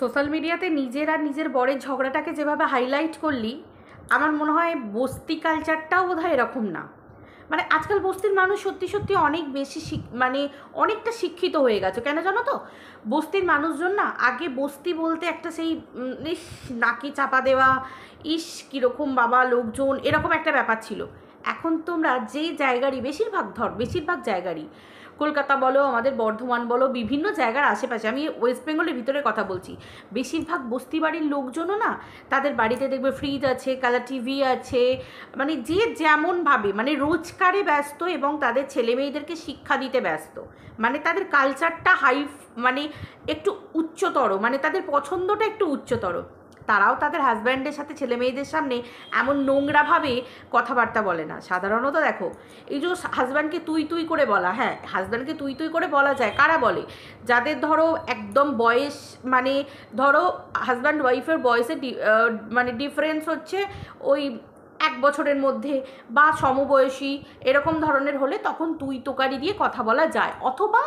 Social মিডিয়াতে নিজের আর নিজের বরের ঝগড়াটাকে যেভাবে হাইলাইট করলি, আমার মনে হয় বস্তি কালচারটাও বোধহয় এরকম না। মানে আজকাল বস্তির মানুষ সত্যি সত্যি অনেক বেশি মানে অনেকটা শিক্ষিত হয়ে গেছে। কেন জানো তো? বস্তির মানুষজন না, আগে বস্তি বলতে একটা সেই ইস নাকি চাপা দেওয়া, ইস কীরকম বাবা লোকজন, এরকম একটা ব্যাপার ছিল। এখন তোমরা যেই জায়গারই বেশিরভাগ জায়গারই, কলকাতা বলো, আমাদের বর্ধমান বলো, বিভিন্ন জায়গার আশেপাশে, আমি ওয়েস্ট বেঙ্গলের ভিতরে কথা বলছি, বেশিরভাগ বস্তি বাড়ির লোকজনও না, তাদের বাড়িতে দেখবে ফ্রিজ আছে, কালার টিভি আছে, মানে যে যেমনভাবে মানে রোজগারে ব্যস্ত এবং তাদের ছেলে মেয়েদেরকে শিক্ষা দিতে ব্যস্ত। মানে তাদের কালচারটা মানে একটু উচ্চতর, মানে তাদের পছন্দটা একটু উচ্চতর। তারাও তাদের হাজব্যান্ডের সাথে ছেলে মেয়েদের সামনে এমন নোংরাভাবে কথাবার্তা বলে না। সাধারণত দেখো, এই যে হাজব্যান্ডকে তুই তুই করে বলা, হ্যাঁ হাজব্যান্ডকে তুই তুই করে বলা যায়, কারা বলে? যাদের ধরো একদম বয়স, মানে ধরো হাজব্যান্ড ওয়াইফের বয়সে মানে ডিফারেন্স হচ্ছে ওই 1 বছরের মধ্যে বা সমবয়সী এরকম ধরনের হলে তখন তুই তোকারি দিয়ে কথা বলা যায়, অথবা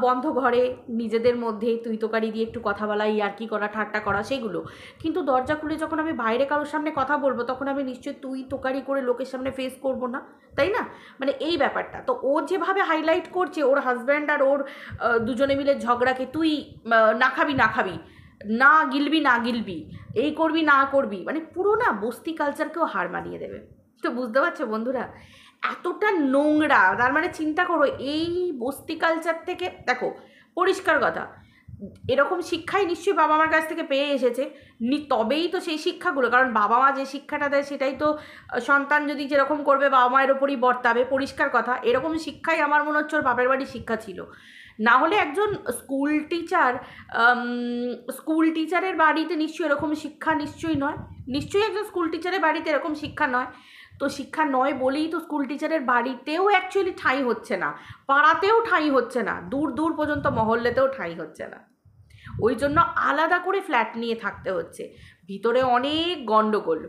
বন্ধ ঘরে নিজেদের মধ্যে তুই তোকারি দিয়ে একটু কথা বলা, ইয়ার্কি করা, ঠাট্টা করা, সেগুলো। কিন্তু দরজা খুলে যখন আমি বাইরে কারোর সামনে কথা বলবো, তখন আমি নিশ্চয়ই তুই তোকারি করে লোকের সামনে ফেস করব না, তাই না? মানে এই ব্যাপারটা তো ও যেভাবে হাইলাইট করছে ওর হাজব্যান্ড আর ওর দুজনে মিলে ঝগড়াকে, তুই না খাবি না খাবি, না গিলবি না গিলবি, এই করবি না করবি, মানে পুরো না বস্তি কালচারকেও হার মানিয়ে দেবে। তো বুঝতে পারছো বন্ধুরা, এতটা নোংরা। তার মানে চিন্তা করো, এই বস্তি কালচার থেকে, দেখো পরিষ্কার কথা, এরকম শিক্ষাই নিশ্চয়ই বাবা মার কাছ থেকে পেয়ে এসেছে, তবেই তো সেই শিক্ষাগুলো, কারণ বাবা মা যে শিক্ষাটা দেয় সেটাই তো সন্তান যদি যেরকম করবে বাবা মায়ের ওপরই বর্তাবে, পরিষ্কার কথা। এরকম শিক্ষাই আমার মনে হচ্ছে ওর বাপের বাড়ির শিক্ষা ছিল। না হলে একজন স্কুল টিচারের বাড়িতে নিশ্চয়ই এরকম শিক্ষা নিশ্চয়ই নয়, নিশ্চয়ই একজন স্কুল টিচারের বাড়িতে এরকম শিক্ষা নয়। তো শিক্ষা নয় বলেই তো স্কুল টিচারের বাড়িতেও অ্যাকচুয়ালি ঠাঁই হচ্ছে না, পাড়াতেও ঠাঁই হচ্ছে না, দূর দূর পর্যন্ত মহল্লাতেও ঠাঁই হচ্ছে না। ওই জন্য আলাদা করে ফ্ল্যাট নিয়ে থাকতে হচ্ছে, ভিতরে অনেক গন্ডগোল।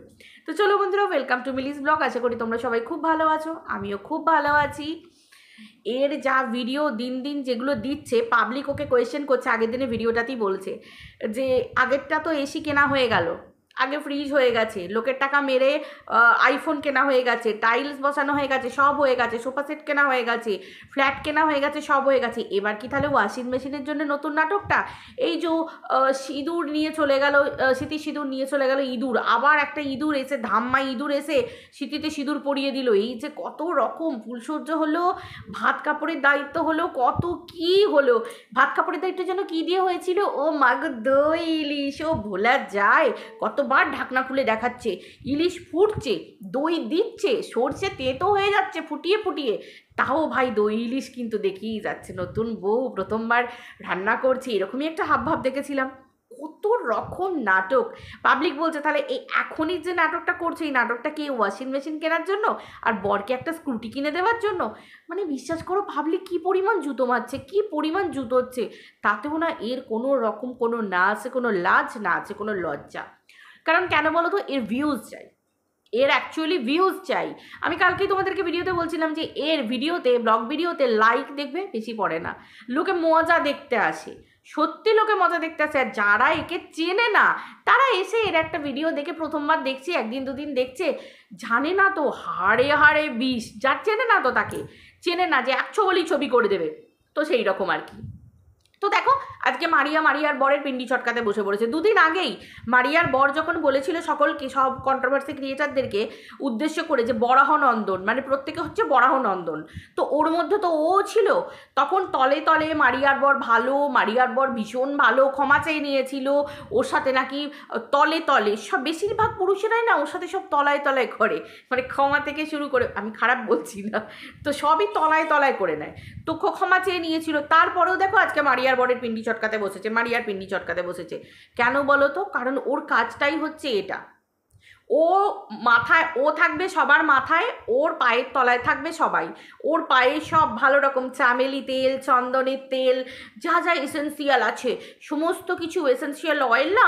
তো চলো বন্ধুরা, ওয়েলকাম টু মিলিস ব্লগ। আশা করি তোমরা সবাই খুব ভালো আছো, আমিও খুব ভালো আছি। এর যা ভিডিও দিন দিন যেগুলো দিচ্ছে, পাবলিক ওকে কোয়েশ্চেন করছে, আগের দিনে ভিডিওটাতেই বলছে যে আগেরটা তো এসি কেনা হয়ে গেল, আগে ফ্রিজ হয়ে গেছে, লোকের টাকা মেরে আইফোন কেনা হয়ে গেছে, টাইলস বসানো হয়ে গেছে, সব হয়ে গেছে, সোফা সেট কেনা হয়ে গেছে, ফ্ল্যাট কেনা হয়ে গেছে, সব হয়ে গেছে। এবার কি তাহলে ওয়াশিং মেশিনের জন্য নতুন নাটকটা? এই যে সিঁদুর নিয়ে চলে গেল, স্মৃতি সিঁদুর নিয়ে চলে গেল ইঁদুর, আবার একটা ইঁদুর এসে, ধাম্মা ইঁদুর এসে স্মৃতিতে সিঁদুর পরিয়ে দিল। এই যে কত রকম ফুলসজ্জ হলো, ভাত কাপড়ের দায়িত্ব হলো, কত কি হলো। ভাত কাপড়ের দায়িত্ব যেন কি দিয়ে হয়েছিল, ও মাগ দই ইলিশ, ও ভোলা যায়। কতবার ঢাকনা খুলে দেখাচ্ছে, ইলিশ ফুটছে, দই দিচ্ছে, সরষে তেতো হয়ে যাচ্ছে ফুটিয়ে ফুটিয়ে, তাও ভাই দই ইলিশ কিন্তু দেখেই যাচ্ছে। নতুন বউ প্রথমবার রান্না করছে, এরকমই একটা হাবভাব দেখেছিলাম। কত রকম নাটক। পাবলিক বলছে তাহলে এই এখনই যে নাটকটা করছে, এই নাটকটা কি ওয়াশিং মেশিন কেনার জন্য আর বরকে একটা স্কুটি কিনে দেওয়ার জন্য? মানে বিশ্বাস করো, পাবলিক কী পরিমাণ জুতো মারছে, কী পরিমাণ জুতো হচ্ছে, তাতেও না এর কোনো রকম কোনো না আছে কোনো লাজ, না আছে কোনো লজ্জা। কারণ কেন বলো তো, এর ভিউজ চাই, এর অ্যাকচুয়ালি ভিউজ চাই। আমি কালকেই তোমাদেরকে ভিডিওতে বলছিলাম যে এর ভিডিওতে, ব্লগ ভিডিওতে লাইক দেখবে বেশি পড়ে না, লোকে মজা দেখতে আসে, সত্যি লোকে মজা দেখতে আসে। আর যারা একে চেনে না তারা এসে এর একটা ভিডিও দেখে প্রথমবার দেখছে, একদিন দুদিন দেখছে, জানে না তো হাড়ে হাড়ে বিষ, যার চেনে না তো তাকে চেনে না যে 100 বলেই ছবি করে দেবে, তো সেই রকম আর কি। তো দেখো আজকে মারিয়ার বরের পিন্ডি ছটকাতে বসে পড়েছে। দুদিন আগেই মারিয়ার বর যখন বলেছিল সকলকে, সব কন্ট্রোভার্সি ক্রিয়েটারদেরকে উদ্দেশ্য করে, যে বরাহ নন্দন মানে প্রত্যেকে হচ্ছে বরাহ নন্দন, তো ওর মধ্যে তো ও ছিল। তখন তলে তলে মারিয়ার বর ভালো, মারিয়ার বর ভীষণ ভালো, ক্ষমা চেয়ে নিয়েছিল, ওর সাথে নাকি তলে তলে সব, বেশিরভাগ পুরুষেরাই না ওর সাথে সব তলায় তলায় করে, মানে ক্ষমা থেকে শুরু করে, আমি খারাপ বলছি না, তো সবই তলায় তলায় করে নেয়। তো ক্ষমা চেয়ে নিয়েছিল, তারপরেও দেখো আজকে মারিয়ার বরের পিন্ডি চটকাতে বসেছে, মারিয়ার পিন্ডি চটকাতে বসেছে। কেন বলো তো? কারণ ওর কাজটাই হচ্ছে এটা, ও মাথায়, ও থাকবে সবার মাথায়, ওর পায়ের তলায় থাকবে সবাই, ওর পায়ে সব ভালো রকম চামেলি তেল, চন্দনের তেল, যা যা এসেন্সিয়াল আছে সমস্ত কিছু এসেন্সিয়াল অয়েল না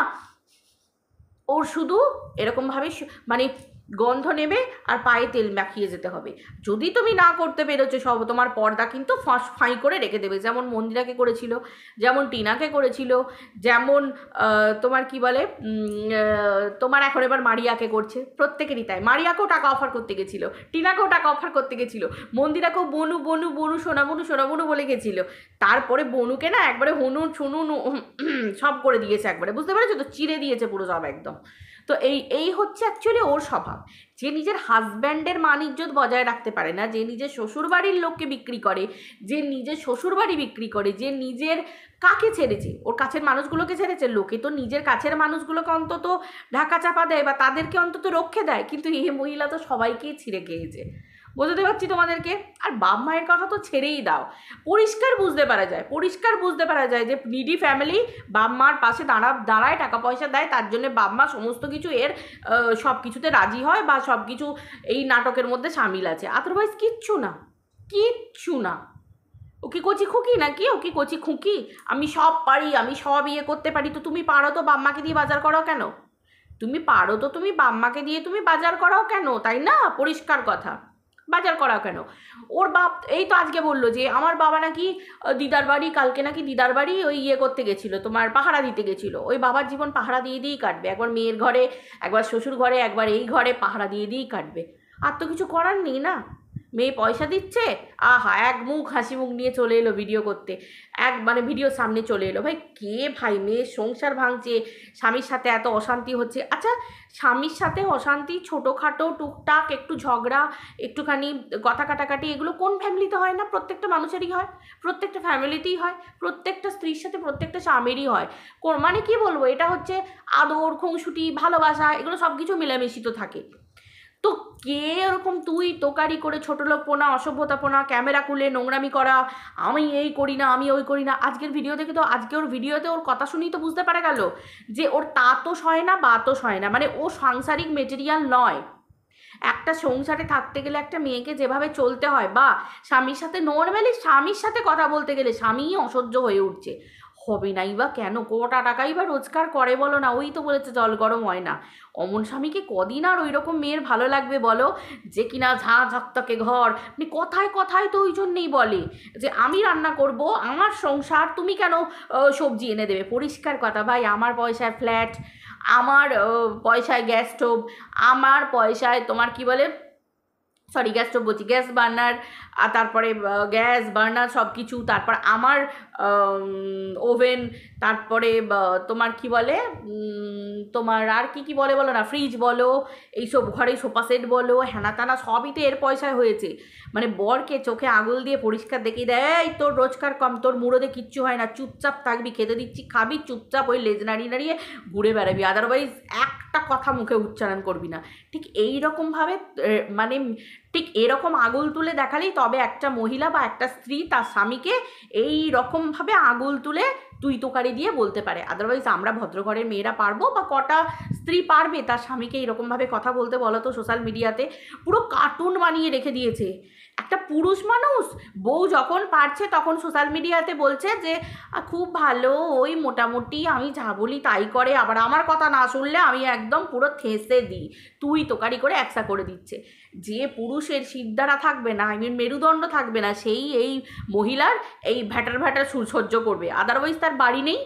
ওর শুধু এরকমভাবে মানে গন্ধ নেবে আর পায়ে তেল মাখিয়ে যেতে হবে। যদি তুমি না করতে পেরেছো সব, তোমার পর্দা কিন্তু ফাঁই করে রেখে দেবে, যেমন মন্দিরাকে করেছিল, যেমন টিনাকে করেছিল, যেমন তোমার কি বলে তোমার এখন এবার মারিয়াকে করছে, প্রত্যেকেরই তাই। মারিয়াকেও টাকা অফার করতে গেছিলো, টিনাকেও টাকা অফার করতে গেছিলো, মন্দিরাকেও বনু বনু বনু সোনা বনু সোনা বনু বলে গেছিলো, তারপরে বনুকে না একবারে হনুন শুনুন সব করে দিয়েছে, একবারে বুঝতে পেরেছো তো, চিড়ে দিয়েছে পুরো সব একদম। তো এই হচ্ছে অ্যাকচুয়ালি ওর স্বভাব, যে নিজের হাজব্যান্ডের মান ইজ্জত বজায় রাখতে পারে না, যে নিজের শ্বশুরবাড়ির লোককে বিক্রি করে, যে নিজের শ্বশুরবাড়ি বিক্রি করে, যে নিজের কাকে ছেড়েছে, ওর কাছের মানুষগুলোকে ছেড়েছে। লোকে তো নিজের কাছের মানুষগুলোকে অন্তত ঢাকা চাপা দেয় বা তাদেরকে অন্তত রক্ষে দেয়, কিন্তু এই মহিলা তো সবাইকেই ছিঁড়ে খেয়েছে, বোঝাতে পারছি তোমাদেরকে। আর বাপ মায়ের কথা তো ছেড়েই দাও, পরিষ্কার বুঝতে পারা যায় যে নিডি ফ্যামিলি বাপ মার পাশে দাঁড়ায়, টাকা পয়সা দেয়, তার জন্য বাপ মা সমস্ত কিছু এর সব কিছুতে রাজি হয় বা সব কিছু এই নাটকের মধ্যে সামিল আছে, আদারওয়াইজ কিচ্ছু না। ও কি কচি খুকি নাকি? ও কি কচি খুকি? আমি সব পারি, আমি সব ইয়ে করতে পারি। তো তুমি পারো তো বাম্মাকে দিয়ে বাজার করাও কেন? তুমি পারো তো তুমি বাম্মাকে দিয়ে তুমি বাজার করাও কেন, তাই না? পরিষ্কার কথা, বাজার করাও কেন? ওর বাপ এই তো আজকে বললো যে আমার বাবা নাকি দিদার বাড়ি, কালকে নাকি দিদার বাড়ি ওই ইয়ে করতে গেছিলো, তোমার পাহারা দিতে গেছিলো। ওই বাবার জীবন পাহারা দিয়ে দিয়েই কাটবে, একবার মেয়ের ঘরে, একবার শ্বশুর ঘরে, একবার এই ঘরে পাহারা দিয়ে দিয়েই কাটবে। আর তো কিছু করার নেই না, মেয়ে পয়সা দিচ্ছে, আহা এক মুখ হাসি মুখ নিয়ে চলে এলো ভিডিও করতে, মানে ভিডিওর সামনে চলে এলো। ভাই কে ভাই মেয়ের সংসার ভাঙছে, স্বামীর সাথে এত অশান্তি হচ্ছে। আচ্ছা স্বামীর সাথে অশান্তি, ছোটোখাটো টুকটাক একটু ঝগড়া, একটুখানি কথা কাটাকাটি, এগুলো কোন ফ্যামিলিতে হয় না? প্রত্যেকটা মানুষেরই হয়, প্রত্যেকটা ফ্যামিলিতেই হয়, প্রত্যেকটা স্ত্রীর সাথে প্রত্যেকটা স্বামীরই হয়। মানে কি বলবো, এটা হচ্ছে আদর, খুনসুটি, ভালোবাসা, এগুলো সব কিছু মিলামিশিত থাকে। তো কে ওরকম তুই তোকারি করে ছোটলোকপোনা, অসভ্যতাপোনা, ক্যামেরা খুলে নোংরামি করা, আমি এই করি না, আমি ওই করি না। আজকের ভিডিও দেখে তো, আজকে ওর ভিডিওতে ওর কথা শুনেই তো বুঝতে পারা গেল যে ওর তা তো সয় না, বা তো সয় না, মানে ও সাংসারিক মেটেরিয়াল নয়। একটা সংসারে থাকতে গেলে একটা মেয়েকে যেভাবে চলতে হয়, বা স্বামীর সাথে নর্মালি স্বামীর সাথে কথা বলতে গেলে স্বামীই অসহ্য হয়ে উঠছে, হবে নাই বা কেন? কোটা টাকাই বা রোজগার করে বলো না, ওই তো বলেছে জল গরম হয় না। অমন স্বামীকে কদিন আর ওই রকম মেয়ের ভালো লাগবে বলো, যে কিনা ঝাঁ ঝকটকে ঘর, মানে কথায় কথায় তো ওই জন্যেই বলে যে আমি রান্না করব, আমার সংসার, তুমি কেন সবজি এনে দেবে? পরিষ্কার কথা ভাই, আমার পয়সায় ফ্ল্যাট, আমার পয়সায় গ্যাস স্টোভ, আমার পয়সায় তোমার কি বলে, সরি গ্যাস স্টোভ বলছি, গ্যাস বার্নার, আর তারপরে গ্যাস বার্নার সব কিছু, তারপর আমার ওভেন, তারপরে তোমার কি বলে, তোমার আর কি বলে বলো না, ফ্রিজ বলো, এইসব ঘরে সোফা সেট বলো, হ্যানা তানা সবই তো এর পয়সায় হয়েছে। মানে বরকে চোখে আঙুল দিয়ে পরিষ্কার দেখিয়ে দেয়, এই তোর রোজগার কম, তোর মুড়োতে কিচ্ছু হয় না, চুপচাপ থাকবি, খেতে দিচ্ছি খাবি, চুপচাপ ওই লেজ নাড়িয়ে নাড়িয়ে ঘুরে বেড়াবি, আদারওয়াইজ একটা কথা মুখে উচ্চারণ করবি না। ঠিক এইরকমভাবে মানে ঠিক এরকম আঙুল তুলে দেখালেই তবে একটা মহিলা বা একটা স্ত্রী তার স্বামীকে এই রকমভাবে আঙুল তুলে তুই তোকারি দিয়ে বলতে পারে, আদারওয়াইজ আমরা ভদ্রঘরের মেয়েরা পারবো, বা কটা স্ত্রী পারবে তার স্বামীকে এইরকমভাবে কথা বলতে বলো তো? সোশ্যাল মিডিয়াতে পুরো কার্টুন বানিয়ে রেখে দিয়েছে। একটা পুরুষ মানুষ বউ যখন পারছে তখন সোশ্যাল মিডিয়াতে বলছে যে খুব ভালো, ওই মোটামুটি আমি যা বলি তাই করে, আবার আমার কথা না শুনলে আমি একদম পুরো থেঁসে দিই, তুই তোকারি করে একসা করে দিচ্ছে। যে পুরুষের শিরদাঁড়া থাকবে না, মেরুদণ্ড থাকবে না, সেই এই মহিলার এই ভ্যাটার ভ্যাটার সহ্য করবে। আদারওয়াইজ তার বাড়ি নেই,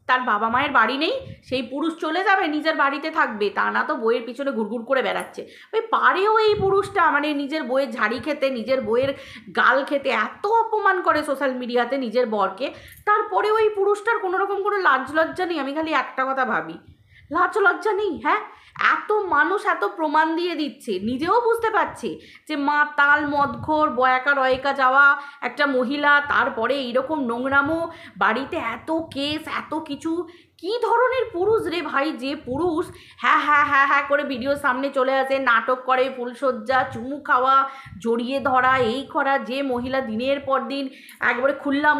তার বাবা মায়ের বাড়ি নেই, সেই পুরুষ চলে যাবে নিজের বাড়িতে থাকবে, তা না তো বইয়ের পিছনে ঘুরঘুর করে বেড়াচ্ছে। ওই পারেও এই পুরুষটা মানে নিজের বইয়ের ঝাড়ি খেতে, নিজের বইয়ের গাল খেতে, এত অপমান করে সোশ্যাল মিডিয়াতে নিজের বরকে, তারপরে ওই পুরুষটার কোনো রকম কোনো লাজ লজ্জা নেই। আমি খালি একটা কথা ভাবি, লাজ লজ্জা নেই? হ্যাঁ, এত মানুষ এত প্রমাণ দিয়ে দিচ্ছে, নিজেও বুঝতে পারছে যে মাতাল মদখোর বয়াকা রয়কা যাওয়া একটা মহিলা, তারপরে এইরকম নোংরামো বাড়িতে, এত কেস, এত কিছু। কি ধরনের পুরুষ রে ভাই, যে পুরুষ হ্যাঁ হ্যাঁ হ্যাঁ হ্যাঁ করে ভিডিওর সামনে চলে আসে, নাটক করে, ফুলসজ্জা, চুমু খাওয়া, জড়িয়ে ধরা, এই করা, যে মহিলা দিনের পর দিন একবারে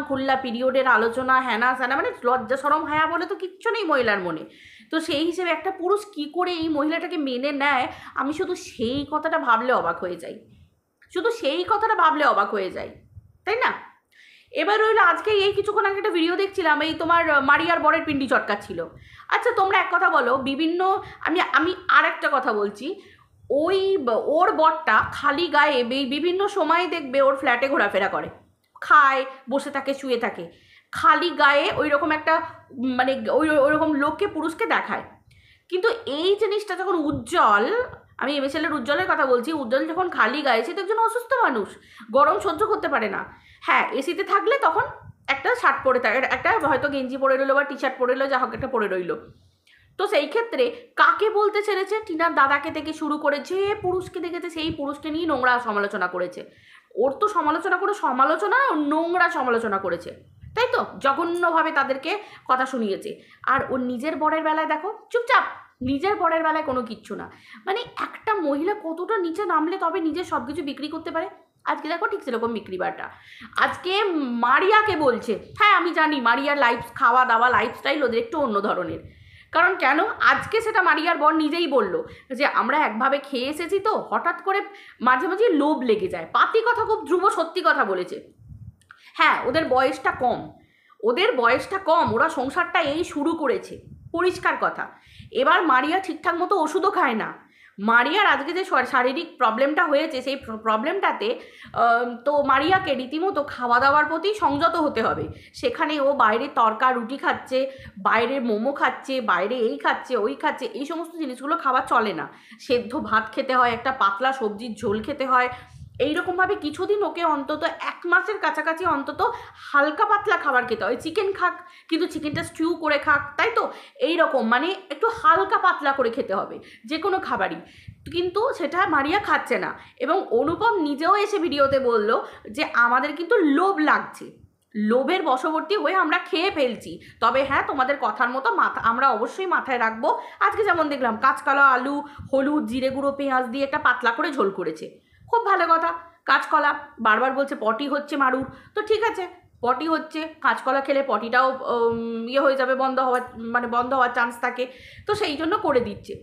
খুল্লা পিরিয়ডের আলোচনা, হ্যানা স্যানা, মানে লজ্জা সরম হায়া বলে তো কিচ্ছু নেই মহিলার মনে। তো সেই হিসেবে একটা পুরুষ কি করে এই মহিলাটাকে মেনে নেয়, আমি শুধু সেই কথাটা ভাবলে অবাক হয়ে যাই, তাই না? এবার রইল আজকে এই কিছুক্ষণ আগে একটা ভিডিও দেখছিলাম, এই তোমার মারিয়ার বরের পিন্ডি চটকাচ্ছিল। আচ্ছা তোমরা এক কথা বলো, বিভিন্ন আমি আর একটা কথা বলছি, ওই ওর বরটা খালি গায়ে বিভিন্ন সময় দেখবে ওর ফ্ল্যাটে ঘোরাফেরা করে, খায়, বসে থাকে, শুয়ে থাকে, খালি গায়ে ওই রকম একটা মানে ওইরকম লোককে, পুরুষকে দেখায়। কিন্তু এই জিনিসটা যখন উজ্জ্বল, আমি এমএসএলের উজ্জ্বলের কথা বলছি, উজ্জ্বল যখন খালি গায়ে, সে তো একজন অসুস্থ মানুষ, গরম সহ্য করতে পারে না। হ্যাঁ, এসিতে থাকলে তখন একটা শার্ট পরে থাকে, একটা হয়তো গেঞ্জি পরে রইলো বা টি শার্ট পরে রইলো, যা হোক একটা পরে রইলো। তো সেই ক্ষেত্রে কাকে বলতে ছেড়েছে? টিনার দাদাকে থেকে শুরু করে যে পুরুষকে দেখেছে সেই পুরুষকে নিয়ে নোংরা সমালোচনা করেছে। ওর তো সমালোচনা করে সমালোচনা, নোংরা সমালোচনা করেছে, তাই তো? জঘন্যভাবে তাদেরকে কথা শুনিয়েছে। আর ওর নিজের বরের বেলায় দেখো, চুপচাপ, নিজের বরের বেলায় কোনো কিচ্ছু না। মানে একটা মহিলা কতটা নিচে নামলে তবে নিজের সব কিছু বিক্রি করতে পারে। আজকে দেখো ঠিক সেরকম বিক্রি বাটা। আজকে মারিয়াকে বলছে, হ্যাঁ আমি জানি মারিয়ার খাওয়া দাওয়া লাইফস্টাইল ওদের একটু অন্য ধরনের, কারণ কেন আজকে সেটা মারিয়ার বর নিজেই বলল যে আমরা একভাবে খেয়ে এসেছি, তো হঠাৎ করে মাঝে মাঝে লোভ লেগে যায়। পাতি কথা, খুব ধ্রুব সত্যি কথা বলেছে। হ্যাঁ, ওদের বয়সটা কম, ওদের বয়সটা কম, ওরা সংসারটা এই শুরু করেছে, পরিষ্কার কথা। এবার মারিয়া ঠিকঠাক মতো ওষুধও খায় না। মারিয়ার আজকে যে শারীরিক প্রবলেমটা হয়েছে, সেই প্রবলেমটাতে তো মারিয়াকে রীতিমতো খাওয়া দাওয়ার প্রতি সংযত হতে হবে। সেখানে ও বাইরে তরকা রুটি খাচ্ছে, বাইরে মোমো খাচ্ছে, বাইরে এই খাচ্ছে ওই খাচ্ছে, এই সমস্ত জিনিসগুলো খাওয়া চলে না। সেদ্ধ ভাত খেতে হয়, একটা পাতলা সবজির ঝোল খেতে হয়। এইরকমভাবে কিছুদিন ওকে অন্তত 1 মাসের কাছাকাছি অন্তত হালকা পাতলা খাবার খেতে হয়। চিকেন খাক, কিন্তু চিকেনটা স্টিউ করে খাক, তাই তো? এইরকম মানে একটু হালকা পাতলা করে খেতে হবে যে কোনো খাবারই, কিন্তু সেটা মারিয়া খাচ্ছে না। এবং অনুপম নিজেও এসে ভিডিওতে বলল যে আমাদের কিন্তু লোভ লাগছে, লোভের বশবর্তী হয়ে আমরা খেয়ে ফেলছি। তবে হ্যাঁ, তোমাদের কথার মতো আমরা অবশ্যই মাথায় রাখবো। আজকে যেমন দেখলাম কাঁচকলা, আলু, হলুদ, জিরে গুঁড়ো, পেঁয়াজ দিয়ে একটা পাতলা করে ঝোল করেছে, খুব ভালো কথা। কাঁচকলা বারবার বলছে পটি হচ্ছে মারুর, তো ঠিক আছে, পটি হচ্ছে, কাঁচকলা খেলে পটিটাও ইয়ে হয়ে যাবে, বন্ধ হওয়ার চান্স থাকে, তো সেই জন্য করে দিচ্ছে।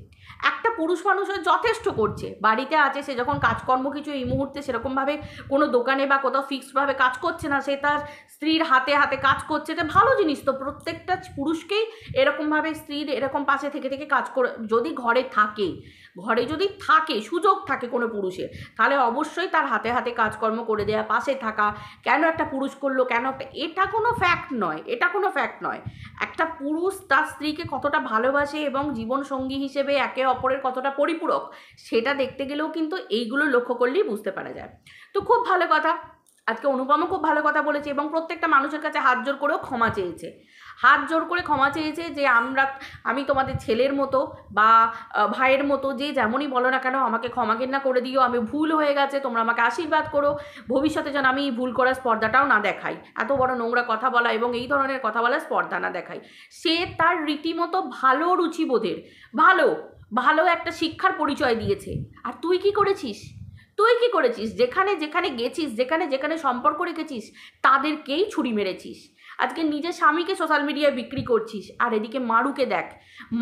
একটা পুরুষ মানুষের যথেষ্ট করছে, বাড়িতে আছে, সে যখন কাজকর্ম কিছু এই মুহূর্তে সেরকমভাবে কোনো দোকানে বা কোথাও ফিক্সডভাবে কাজ করছে না, সে তার স্ত্রীর হাতে হাতে কাজ করছে, এটা ভালো জিনিস। তো প্রত্যেকটা পুরুষকেই এরকমভাবে স্ত্রীর এরকম পাশে থেকে থেকে কাজ করে, যদি ঘরে যদি থাকে সুযোগ থাকে কোনো পুরুষের, তাহলে অবশ্যই তার হাতে হাতে কাজকর্ম করে দেওয়া, পাশে থাকা। কেন একটা পুরুষ করলো, কেন এটা কোনো ফ্যাক্ট নয়, এটা কোনো ফ্যাক্ট নয়। একটা পুরুষ তার স্ত্রীকে কতটা ভালোবাসে এবং জীবন সঙ্গী হিসেবে একে অপরের কতটা পরিপূরক, সেটা দেখতে গেলেও কিন্তু এইগুলো লক্ষ্য করলেই বুঝতে পারা যায়। তো খুব ভালো কথা, আজকে অনুপমও খুব ভালো কথা বলেছে এবং প্রত্যেকটা মানুষের কাছে হাত জোর করেও ক্ষমা চেয়েছে, হাত জোর করে ক্ষমা চেয়েছে যে আমি তোমাদের ছেলের মতো বা ভাইয়ের মতো, যে যেমনই বলো না কেন, আমাকে ক্ষমা ঘেন্না করে দিও, আমি ভুল হয়ে গেছে, তোমরা আমাকে আশীর্বাদ করো, ভবিষ্যতে যেন আমি ভুল করার স্পর্ধাটাও না দেখাই, এত বড় নোংরা কথা বলা এবং এই ধরনের কথা বলার স্পর্ধা না দেখাই। সে তার রীতিমতো ভালো রুচিবোধের, ভালো একটা শিক্ষার পরিচয় দিয়েছে। আর তুই কি করেছিস? যেখানে যেখানে গেছিস, যেখানে সম্পর্ক রেখেছিস, তাদেরকেই ছুরি মেরেছিস। আজকে নিজের স্বামীকে সোশ্যাল মিডিয়ায় বিক্রি করছিস, আর এদিকে মারুকে দেখ।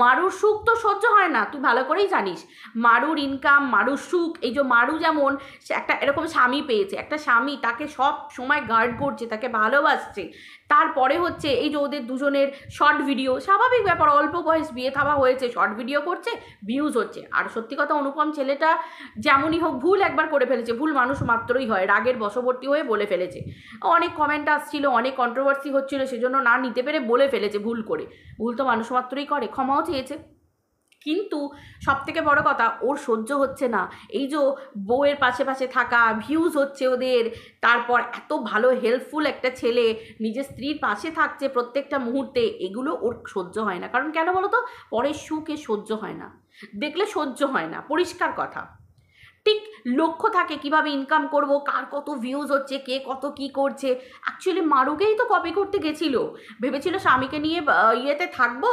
মারুর সুখ তো সহ্য হয় না, তুই ভালো করেই জানিস। মারুর ইনকাম, মারুর সুখ, এই যে মারু যেমন সে একটা এরকম স্বামী পেয়েছে, একটা স্বামী তাকে সব সময় গার্ড করছে, তাকে ভালোবাসছে। তারপরে হচ্ছে এই যে ওদের দুজনের শর্ট ভিডিও, স্বাভাবিক ব্যাপার, অল্প বয়স বিয়ে থাওয়া হয়েছে, শর্ট ভিডিও করছে, ভিউজ হচ্ছে। আর সত্যি কথা, অনুপম ছেলেটা যেমনই হোক ভুল একবার করে ফেলেছে, ভুল মানুষ মাত্রই হয়, রাগের বশবর্তী হয়ে বলে ফেলেছে। অনেক কমেন্ট আসছিল, অনেক কন্ট্রোভার্সি হচ্ছিল, সেজন্য না নিতে পেরে বলে ফেলেছে ভুল করে। ভুল তো মানুষ মাত্রই করে, ক্ষমাও চেয়েছে। কিন্তু সবথেকে বড় কথা, ওর সহ্য হচ্ছে না এই যে বউয়ের পাশে পাশে থাকা, ভিউজ হচ্ছে ওদের, তারপর এত ভালো হেল্পফুল একটা ছেলে নিজের স্ত্রীর পাশে থাকছে প্রত্যেকটা মুহূর্তে, এগুলো ওর সহ্য হয় না। কারণ কেন বলো তো, পরের সুখে সহ্য হয় না, দেখলে সহ্য হয় না, পরিষ্কার কথা। ঠিক লক্ষ্য থাকে কিভাবে ইনকাম করব, কার কত ভিউজ হচ্ছে, কে কত কি করছে। অ্যাকচুয়ালি মারুকেই তো কপি করতে গেছিলো, ভেবেছিল স্বামীকে নিয়ে ইয়েতে থাকবো,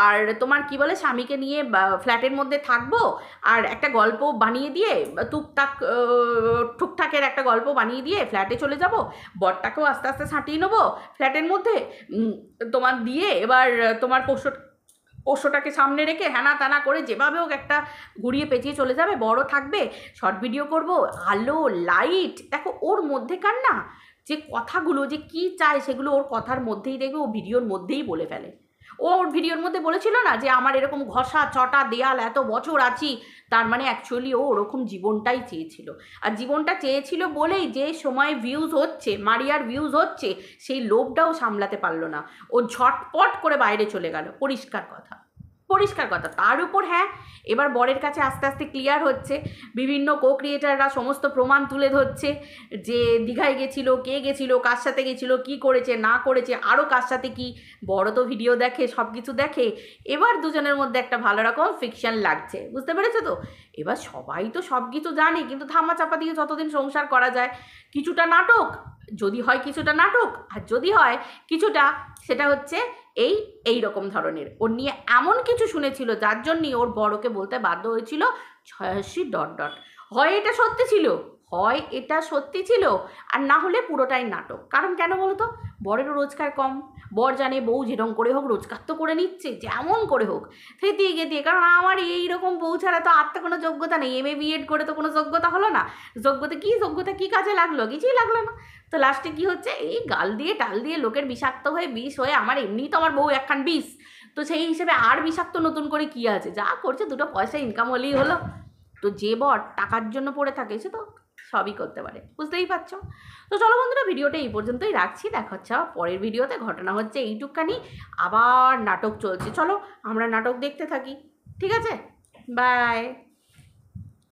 আর তোমার কি বলে স্বামীকে নিয়ে ফ্ল্যাটের মধ্যে থাকবো, আর একটা গল্প বানিয়ে দিয়ে ঠুকঠাকের একটা গল্প বানিয়ে দিয়ে ফ্ল্যাটে চলে যাব, বরটাকেও আস্তে আস্তে ছাঁটিয়ে নেবো ফ্ল্যাটের মধ্যে তোমার দিয়ে, এবার তোমার পোষ্যটাকে সামনে রেখে হ্যানা তানা করে যেভাবে হোক একটা ঘুরিয়ে পেঁচিয়ে চলে যাবে, বড় থাকবে, শর্ট ভিডিও করব, আলো লাইট। দেখো ওর মধ্যেকার না যে কথাগুলো, যে কি চায় সেগুলো ওর কথার মধ্যেই দেখবে, ও ভিডিওর মধ্যেই বলে ফেলে। ও ওর ভিডিওর মধ্যে বলেছিল না যে আমার এরকম ঘষা চটা দেয়াল এত বছর আছি, তার মানে অ্যাকচুয়ালি ও ওরকম জীবনটাই চেয়েছিল। আর জীবনটা চেয়েছিল বলেই যে সময় ভিউজ হচ্ছে, মারিয়ার ভিউজ হচ্ছে, সেই লোভটাও সামলাতে পারলো না, ও ঝটপট করে বাইরে চলে গেল। পরিষ্কার কথা, পরিষ্কার কথা। তার উপর হ্যাঁ, এবার বরের কাছে আস্তে আস্তে ক্লিয়ার হচ্ছে, বিভিন্ন কো ক্রিয়েটাররা সমস্ত প্রমাণ তুলে ধরছে যে দীঘায় গেছিলো, কে গেছিলো, কার সাথে গেছিলো, কি করেছে না করেছে, আরও কার সাথে কি। বড় তো ভিডিও দেখে, সব কিছু দেখে। এবার দুজনের মধ্যে একটা ভালো রকম ফিকশন লাগছে, বুঝতে পেরেছো তো? এবার সবাই তো সব কিছু জানে, কিন্তু ধামা চাপা দিয়ে যতদিন সংসার করা যায়, কিছুটা নাটক যদি হয়, কিছুটা নাটক, আর যদি হয় কিছুটা, সেটা হচ্ছে এই রকম ধরনের। ওর নিয়ে এমন কিছু শুনেছিল যার জন্যই ওর বড়কে বলতে বাধ্য হয়েছিল 86 ... হয় এটা সত্যি ছিল, হয় এটা সত্যি ছিল, আর না হলে পুরোটাই নাটক। কারণ কেন বলো তো? বরেরও রোজগার কম, বর জানে বউ যেরকম করে হোক রোজগার তো করে নিচ্ছে, যেমন করে হোক থেতিয়ে গেতিয়ে। কারণ আমার এইরকম বউ ছাড়া তো আর তো কোনো যোগ্যতা নেই, MA BEd করে তো কোনো যোগ্যতা হলো না। যোগ্যতা কি কাজে লাগলো? কিছুই লাগলো না। তো লাস্টে কি হচ্ছে, এই গাল দিয়ে টাল দিয়ে লোকের বিষাক্ত হয়ে বিষ হয়ে, আমার এমনিই তো আমার বউ একখান বিষ, তো সেই হিসেবে আর বিষাক্ত নতুন করে কি আছে? যা করছে দুটো পয়সা ইনকাম হলেই হলো। তো যে বর টাকার জন্য পড়ে থাকে সে তো সবই করতে পারে, বুঝতেই পারছো। তো চলো বন্ধুরা, ভিডিওটা এই পর্যন্তই রাখছি। দেখা হচ্ছে পরের ভিডিওতে। ঘটনা হচ্ছে এইটুকখানি, আবার নাটক চলছে। চলো আমরা নাটক দেখতে থাকি, ঠিক আছে? বাই।